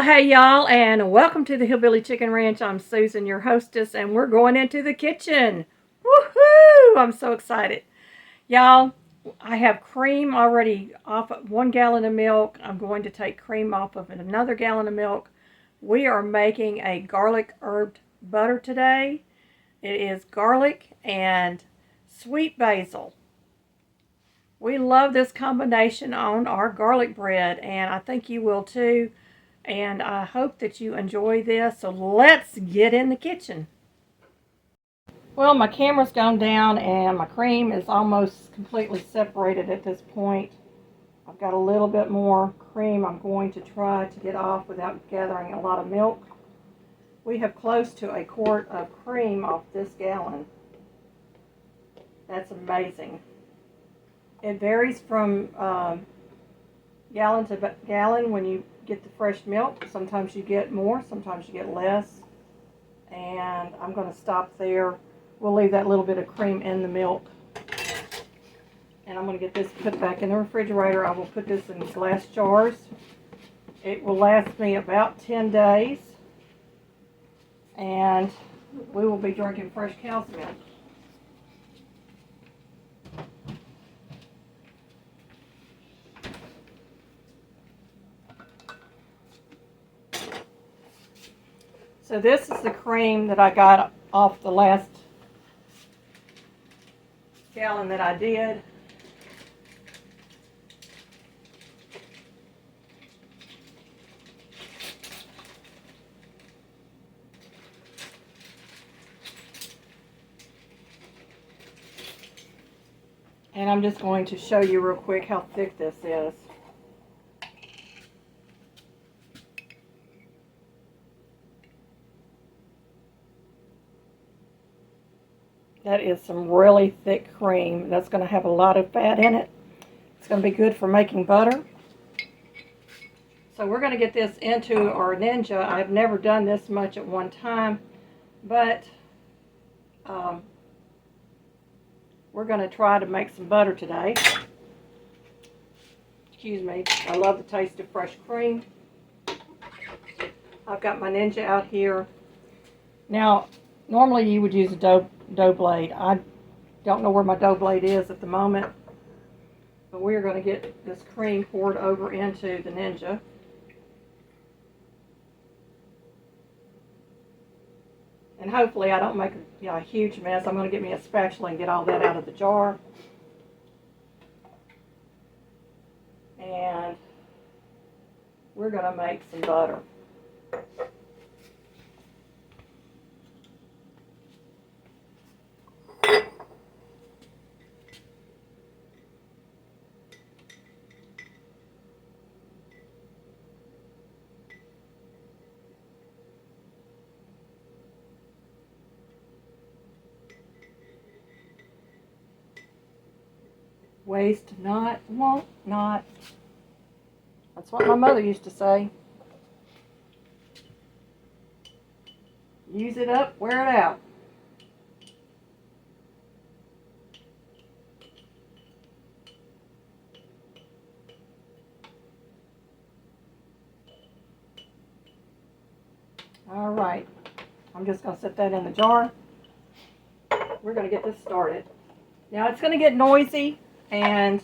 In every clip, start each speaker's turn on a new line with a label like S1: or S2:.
S1: Well, hey y'all, and welcome to the Hillbilly Chicken Ranch. I'm Susan, your hostess, and we're going into the kitchen. Woohoo! I'm so excited. Y'all, I have cream already off of 1 gallon of milk. I'm going to take cream off of another gallon of milk. We are making a garlic herb butter today. It is garlic and sweet basil. We love this combination on our garlic bread, and I think you will too. And I hope that you enjoy this. So let's get in the kitchen. Well, my camera's gone down and my cream is almost completely separated at this point. I've got a little bit more cream I'm going to try to get off without gathering a lot of milk. We have close to a quart of cream off this gallon. That's amazing. It varies from gallon to gallon when you get the fresh milk. Sometimes you get more, sometimes you get less. And I'm going to stop there. We'll leave that little bit of cream in the milk. And I'm going to get this put back in the refrigerator. I will put this in glass jars. It will last me about 10 days. And we will be drinking fresh cow's milk. So this is the cream that I got off the last gallon that I did. And I'm just going to show you real quick how thick this is. That is some really thick cream. That's going to have a lot of fat in it. It's going to be good for making butter. So we're going to get this into our Ninja. I've never done this much at one time, but we're going to try to make some butter today. Excuse me. I love the taste of fresh cream. I've got my Ninja out here. Now, normally you would use a dough blade. I don't know where my dough blade is at the moment, but we're going to get this cream poured over into the Ninja. And hopefully I don't make a huge mess. I'm going to get me a spatula and get all that out of the jar. And we're going to make some butter. Waste not, want not. That's what my mother used to say. Use it up, wear it out. All right, I'm just going to set that in the jar. We're going to get this started. Now it's going to get noisy and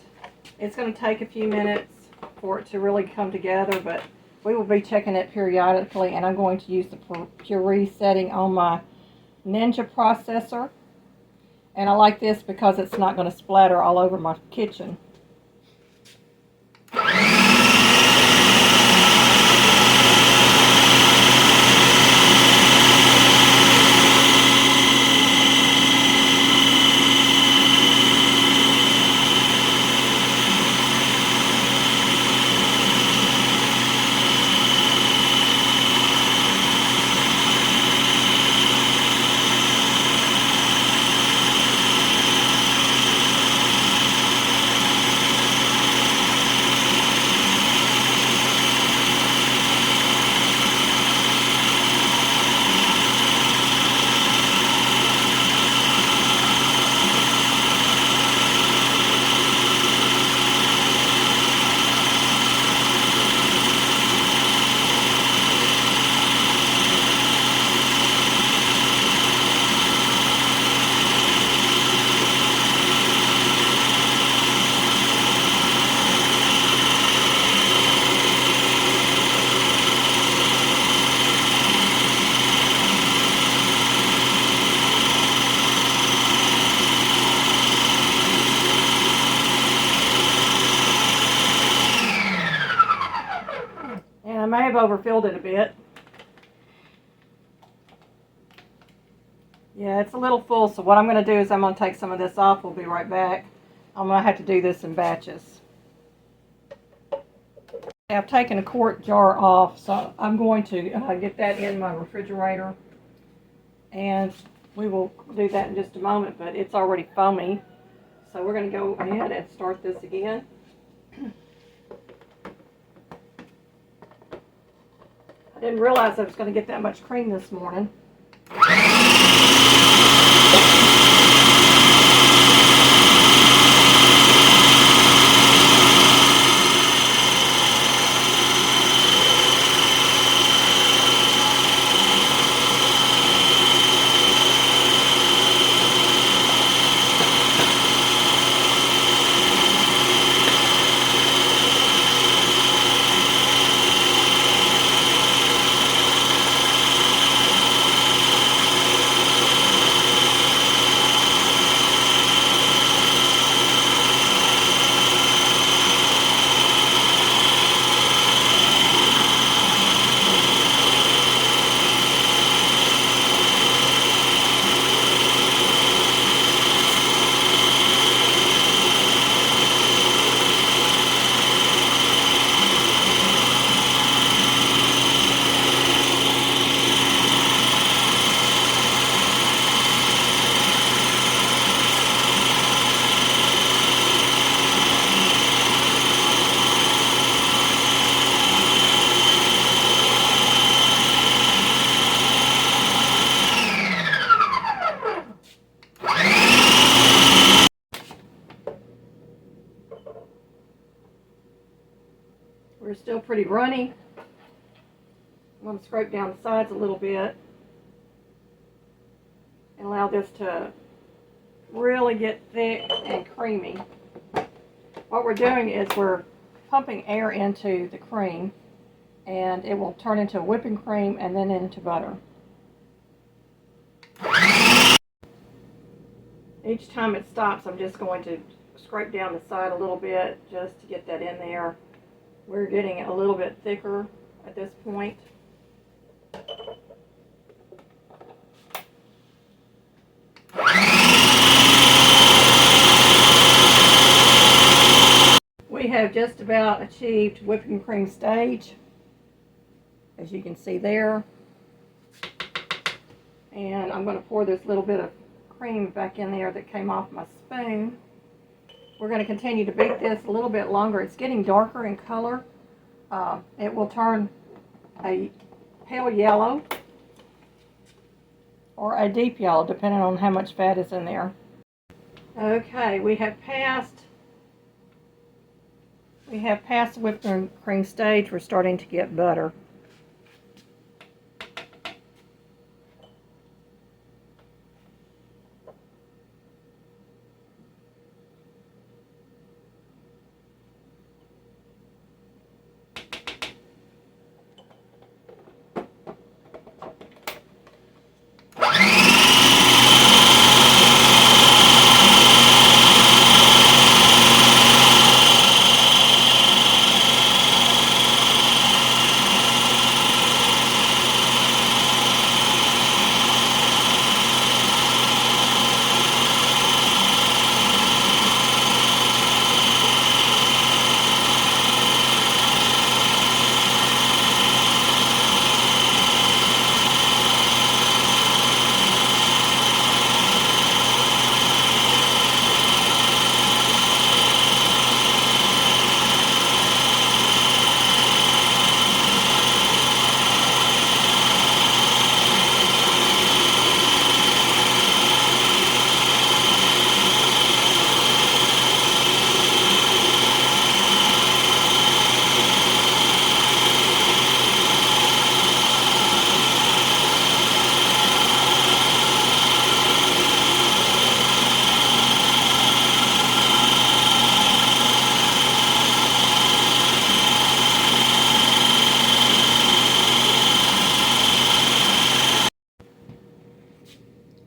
S1: it's going to take a few minutes for it to really come together, but we will be checking it periodically, and I'm going to use the puree setting on my Ninja processor. And I like this because it's not going to splatter all over my kitchen. have overfilled it a bit. Yeah, it's a little full, so what I'm going to do is I'm going to take some of this off. We'll be right back. I'm going to have to do this in batches. I've taken a quart jar off, so I'm going to get that in my refrigerator. And we will do that in just a moment, but it's already foamy. So we're going to go ahead and start this again. I didn't realize I was going to get that much cream this morning. We're still pretty runny. I'm going to scrape down the sides a little bit and allow this to really get thick and creamy. What we're doing is we're pumping air into the cream, and it will turn into whipping cream and then into butter. Each time it stops, I'm just going to scrape down the side a little bit just to get that in there. We're getting it a little bit thicker at this point. We have just about achieved whipping cream stage, as you can see there. And I'm going to pour this little bit of cream back in there that came off my spoon. We're going to continue to beat this a little bit longer. It's getting darker in color. It will turn a pale yellow or a deep yellow, depending on how much fat is in there. Okay, we have passed the whipping cream stage. We're starting to get butter.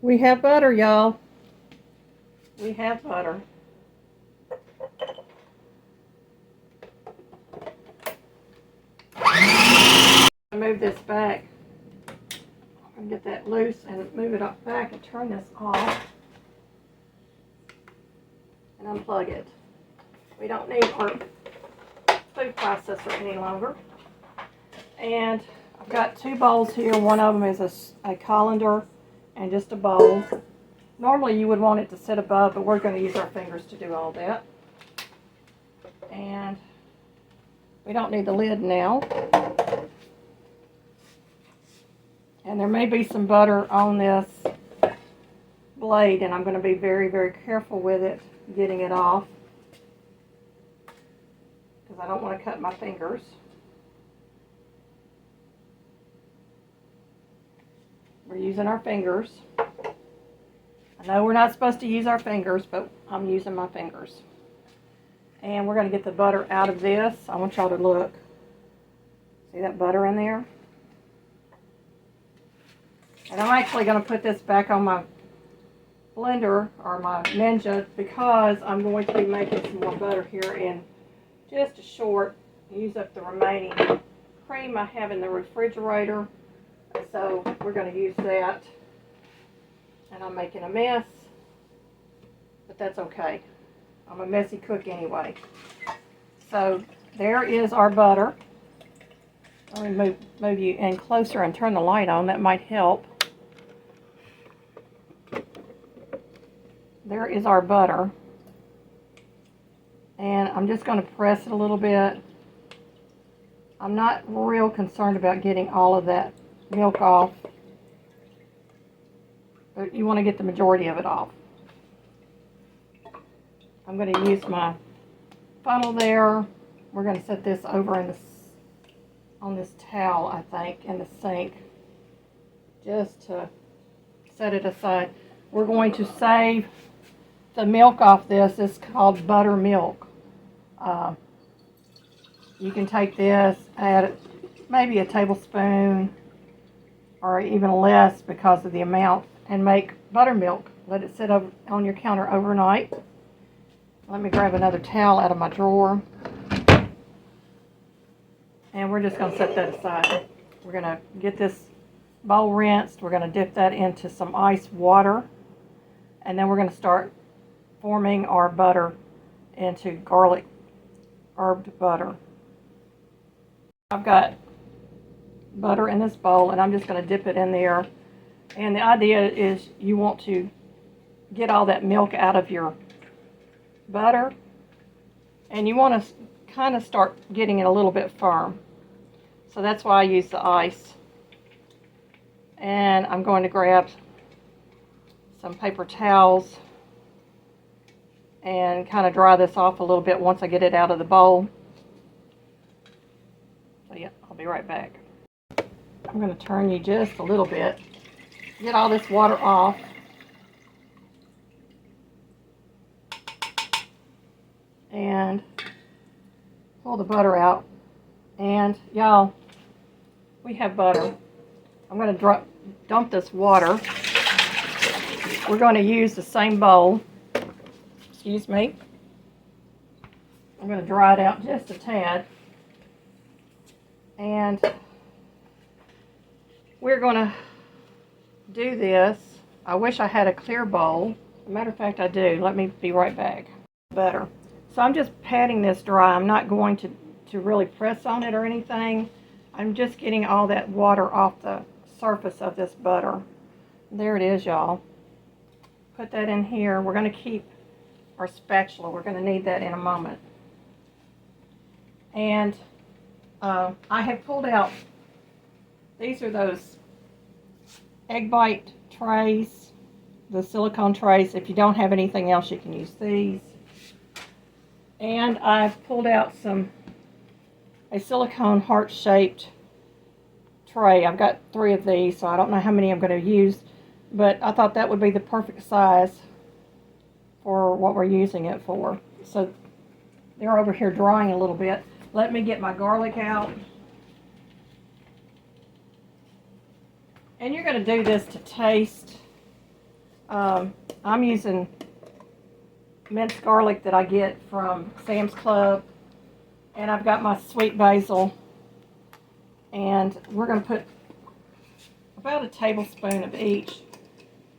S1: We have butter, y'all. We have butter. Move this back. I'm going to get that loose and move it up back and turn this off and unplug it. We don't need our food processor any longer. And I've got 2 bowls here. One of them is a colander and just a bowl. Normally you would want it to sit above, but we're going to use our fingers to do all that. And we don't need the lid now. And there may be some butter on this blade, and I'm going to be very, very careful with it, getting it off, because I don't want to cut my fingers. We're using our fingers. I know we're not supposed to use our fingers, but I'm using my fingers. And we're going to get the butter out of this. I want y'all to look. See that butter in there? And I'm actually going to put this back on my blender or my Ninja because I'm going to be making some more butter here in just a short. Use up the remaining cream I have in the refrigerator. So we're going to use that. And I'm making a mess, but that's okay. I'm a messy cook anyway. So there is our butter. Let me move you in closer and turn the light on. That might help. There is our butter. And I'm just going to press it a little bit. I'm not real concerned about getting all of that milk off. But you want to get the majority of it off. I'm going to use my funnel there. We're going to set this over in this, on this towel, I think, in the sink, just to set it aside. We're going to save the milk off this. It's called buttermilk. You can take this, add maybe a tablespoon or even less because of the amount, and make buttermilk. Let it sit over on your counter overnight. Let me grab another towel out of my drawer. And we're just going to set that aside. We're going to get this bowl rinsed. We're going to dip that into some ice water. And then we're going to start forming our butter into garlic herbed butter. I've got butter in this bowl, and I'm just going to dip it in there. And the idea is you want to get all that milk out of your butter, and you want to kind of start getting it a little bit firm. So that's why I use the ice. And I'm going to grab some paper towels and kind of dry this off a little bit once I get it out of the bowl. So yeah, I'll be right back. I'm going to turn you just a little bit. Get all this water off. And pull the butter out. And y'all, we have butter. I'm going to dump this water. We're going to use the same bowl. Excuse me. I'm going to dry it out just a tad. And we're going to do this. I wish I had a clear bowl. As a matter of fact, I do. Let me be right back. Butter. So I'm just patting this dry. I'm not going to really press on it or anything. I'm just getting all that water off the surface of this butter. There it is, y'all. Put that in here. We're going to keep our spatula. We're going to need that in a moment. And I have pulled out, these are those egg bite trays, the silicone trays. If you don't have anything else, you can use these. And I've pulled out a silicone heart-shaped tray. I've got 3 of these, so I don't know how many I'm going to use, but I thought that would be the perfect size for what we're using it for. So they're over here drying a little bit. Let me get my garlic out. And you're going to do this to taste. I'm using minced garlic that I get from Sam's Club. And I've got my sweet basil And we're going to put about a tablespoon of each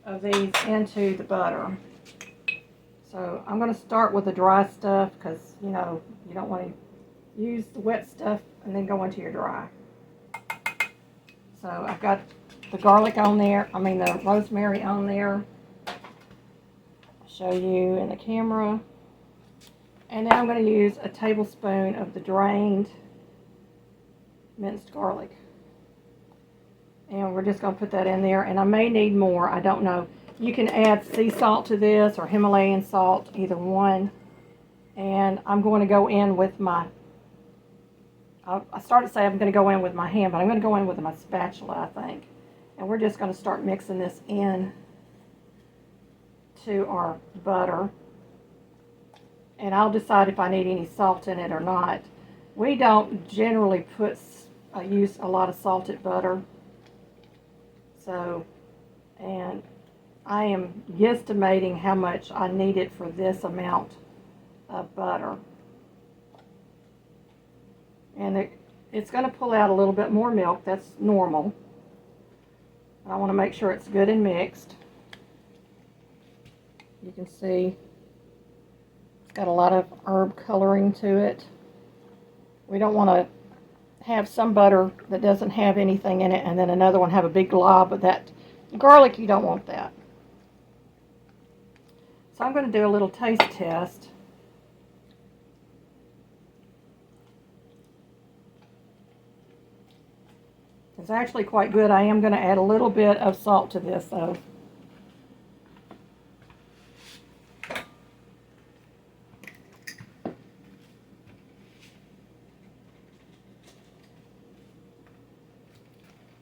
S1: of these into the butter. So I'm going to start with the dry stuff because, you know, you don't want to use the wet stuff and then go into your dry. So I've got the garlic on there, the rosemary on there. I'll show you in the camera. And then I'm going to use a tablespoon of the drained minced garlic. And we're just going to put that in there. And I may need more, I don't know. You can add sea salt to this or Himalayan salt, either one. And I'm going to go in with my, I started to say I'm going to go in with my hand, but I'm going to go in with my spatula, I think. And we're just going to start mixing this in to our butter. And I'll decide if I need any salt in it or not. We don't generally use a lot of salted butter. So, and I am guesstimating how much I needed for this amount of butter. And it's going to pull out a little bit more milk. That's normal. I want to make sure it's good and mixed. You can see it's got a lot of herb coloring to it. We don't want to have some butter that doesn't have anything in it and then another one have a big glob of that garlic. You don't want that. So I'm going to do a little taste test. It's actually quite good. I am going to add a little bit of salt to this though.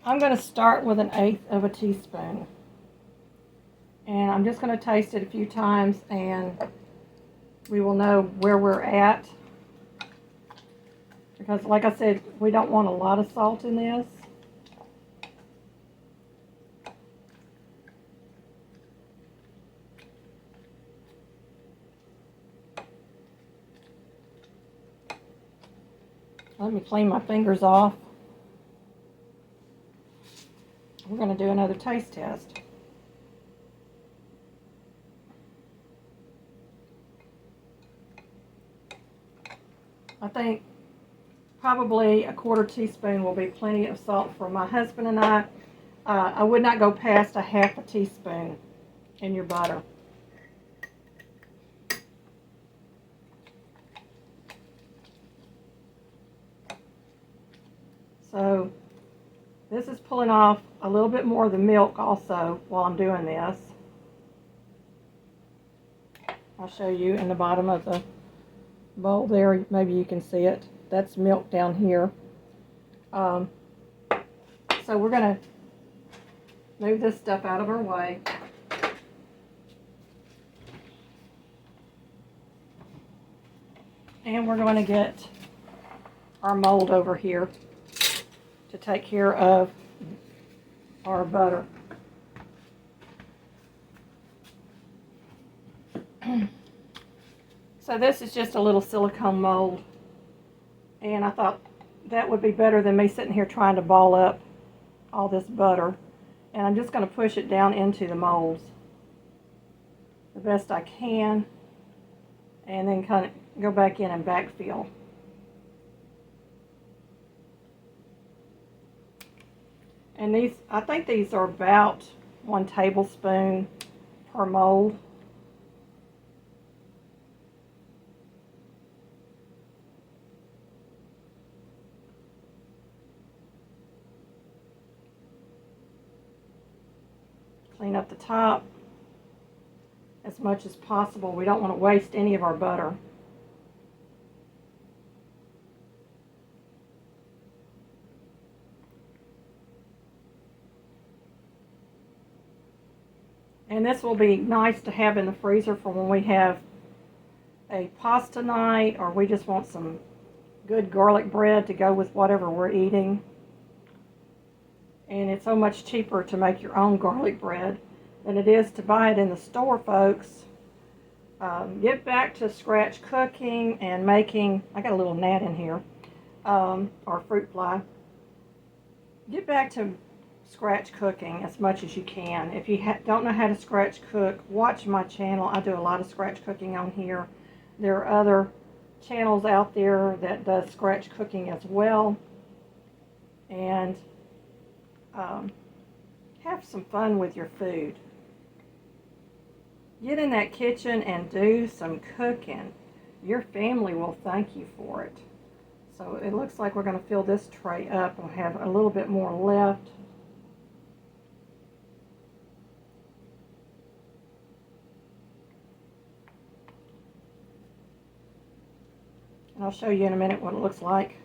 S1: I'm going to start with 1/8 of a teaspoon. And I'm just going to taste it a few times and we will know where we're at. Because like I said, we don't want a lot of salt in this. Let me clean my fingers off. We're going to do another taste test. I think probably a 1/4 teaspoon will be plenty of salt for my husband and I. I would not go past 1/2 teaspoon in your butter. So this is pulling off a little bit more of the milk also while I'm doing this. I'll show you in the bottom of the bowl there. Maybe you can see it. That's milk down here. So we're going to move this stuff out of our way. And we're going to get our mold over here to take care of our butter. So this is just a little silicone mold, and I thought that would be better than me sitting here trying to ball up all this butter. And I'm just going to push it down into the molds the best I can, and then kind of go back in and backfill. And these, I think these are about 1 tablespoon per mold. Clean up the top as much as possible. We don't want to waste any of our butter. And this will be nice to have in the freezer for when we have a pasta night, or we just want some good garlic bread to go with whatever we're eating. And it's so much cheaper to make your own garlic bread than it is to buy it in the store, folks. Get back to scratch cooking and making. I got a little gnat in here, or fruit fly. get back to scratch cooking as much as you can. If you don't know how to scratch cook, watch my channel. I do a lot of scratch cooking on here. There are other channels out there that does scratch cooking as well. And have some fun with your food. Get in that kitchen and do some cooking. Your family will thank you for it. So it looks like we're going to fill this tray up. We'll have a little bit more left. And I'll show you in a minute what it looks like.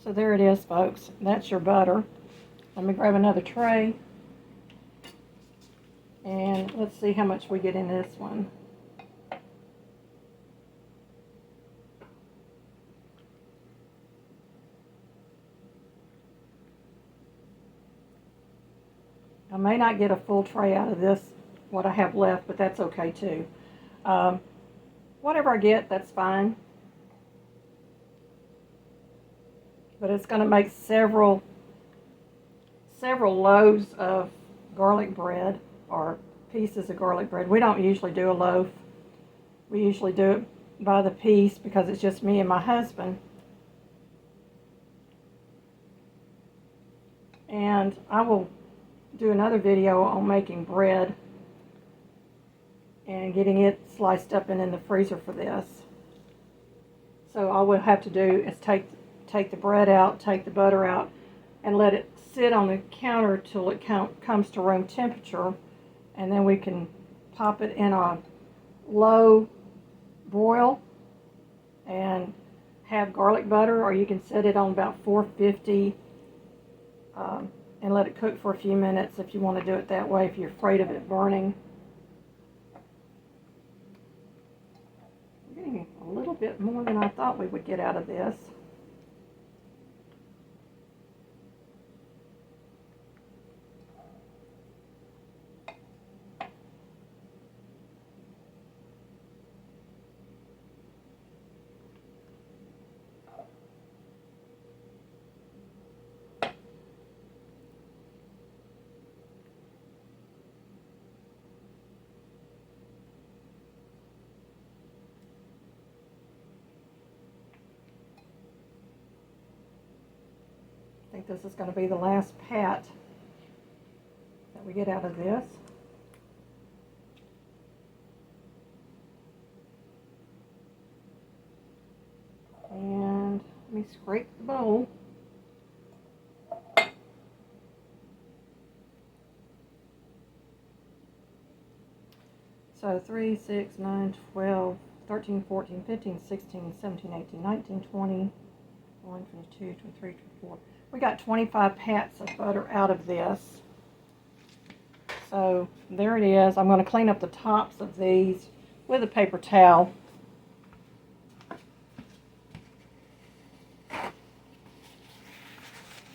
S1: So there it is, folks. That's your butter. Let me grab another tray. And let's see how much we get in this one. I may not get a full tray out of this, what I have left, but that's okay too. Whatever I get, that's fine. But it's going to make several loaves of garlic bread, or pieces of garlic bread. We don't usually do a loaf. We usually do it by the piece because it's just me and my husband. And I will do another video on making bread and getting it sliced up and in the freezer for this. So all we'll have to do is take the bread out, take the butter out, and let it sit on the counter till it comes to room temperature, and then we can pop it in a low broil and have garlic butter, or you can set it on about 450 and let it cook for a few minutes if you want to do it that way, if you're afraid of it burning. We're getting a little bit more than I thought we would get out of this. I think this is going to be the last pat that we get out of this. And let me scrape the bowl. So 3, 6, 9, 12, 13, 14, 15, 16, 17, 18, 19, 20, 21, 22, 23, 24. We got 25 pats of butter out of this. So there it is. I'm going to clean up the tops of these with a paper towel.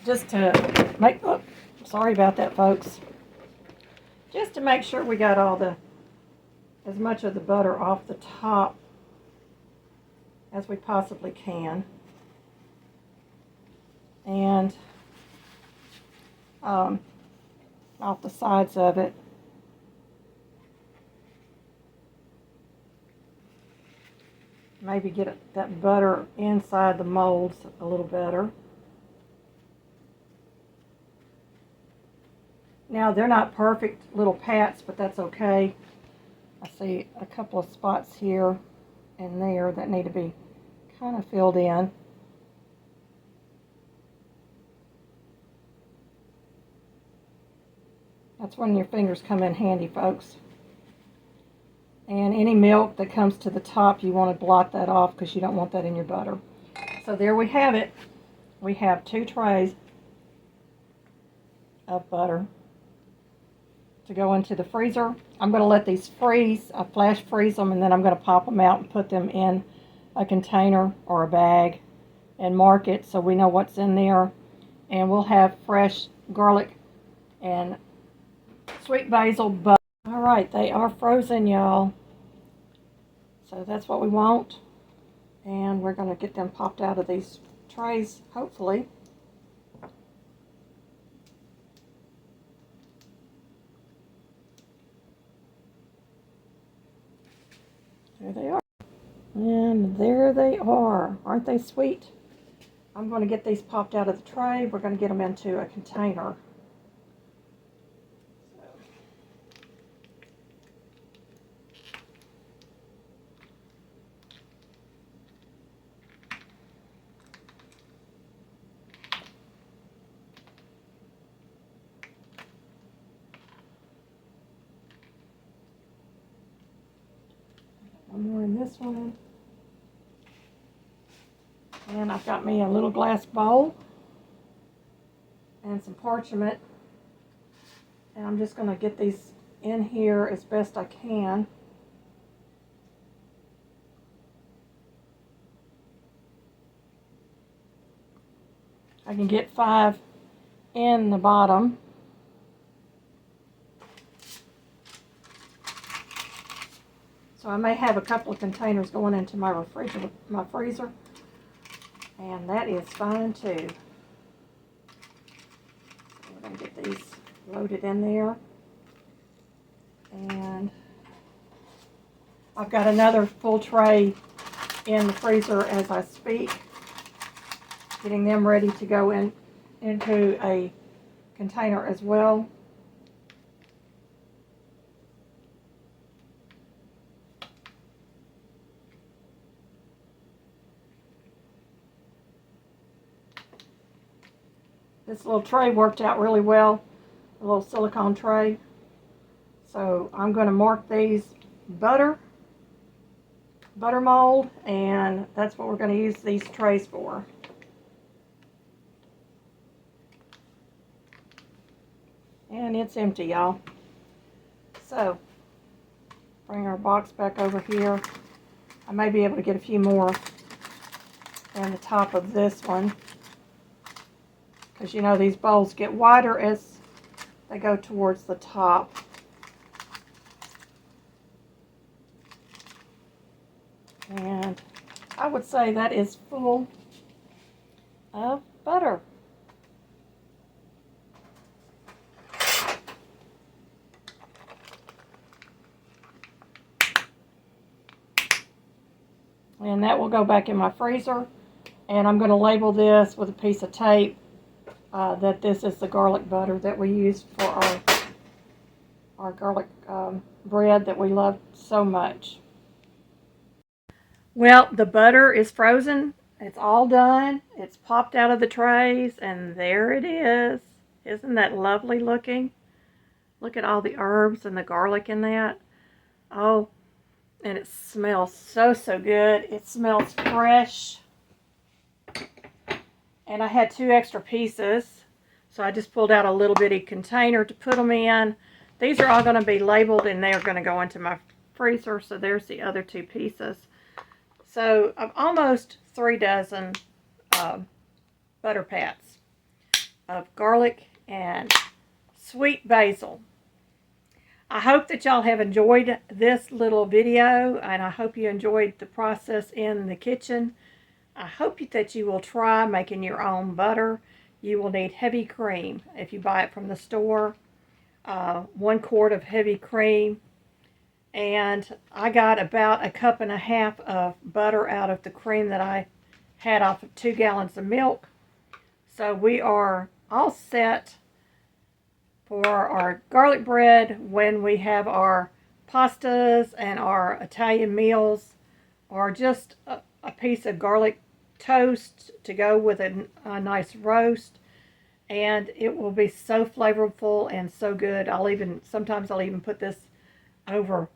S1: Just to make, oh, sorry about that, folks. Just to make sure we got as much of the butter off the top as we possibly can. And off the sides of it. Maybe get that butter inside the molds a little better. Now, they're not perfect little pats, but that's okay. I see a couple of spots here and there that need to be kind of filled in. That's when your fingers come in handy, folks. And any milk that comes to the top, you want to blot that off because you don't want that in your butter. So there we have it. We have 2 trays of butter to go into the freezer. I'm going to let these freeze. I flash freeze them, and then I'm going to pop them out and put them in a container or a bag and mark it so we know what's in there. And we'll have fresh garlic and sweet basil butter. All right, they are frozen, y'all. So that's what we want. And we're going to get them popped out of these trays, hopefully. There they are. And there they are. Aren't they sweet? I'm going to get these popped out of the tray. We're going to get them into a container. One more in this one. And I've got me a little glass bowl and some parchment. And I'm just going to get these in here as best I can. I can get 5 in the bottom. So I may have a couple of containers going into my freezer, and that is fine too. We're going to get these loaded in there. And I've got another full tray in the freezer as I speak, getting them ready to go into a container as well. This little tray worked out really well, a little silicone tray. So I'm going to mark these butter mold, and that's what we're going to use these trays for. And it's empty, y'all. So bring our box back over here. I may be able to get a few more on the top of this one, because you know these bowls get wider as they go towards the top. And I would say that is full of butter. And that will go back in my freezer. And I'm going to label this with a piece of tape that this is the garlic butter that we use for our garlic bread that we love so much. Well, the butter is frozen. It's all done. It's popped out of the trays, and there it is. Isn't that lovely looking? Look at all the herbs and the garlic in that. Oh, and it smells so good. It smells fresh. And I had 2 extra pieces, so I just pulled out a little bitty container to put them in. These are all going to be labeled, and they are going to go into my freezer. So there's the other 2 pieces. So I've almost 3 dozen butter pats of garlic and sweet basil. I hope that y'all have enjoyed this little video, and I hope you enjoyed the process in the kitchen. I hope that you will try making your own butter. You will need heavy cream if you buy it from the store. 1 quart of heavy cream. And I got about 1.5 cups of butter out of the cream that I had off of 2 gallons of milk. So we are all set for our garlic bread when we have our pastas and our Italian meals, or just a piece of garlic toast to go with a nice roast. And it will be so flavorful and so good. Sometimes I'll even put this over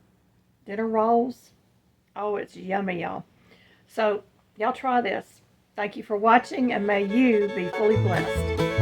S1: dinner rolls. Oh, it's yummy, y'all. So y'all try this. Thank you for watching, and may you be fully blessed.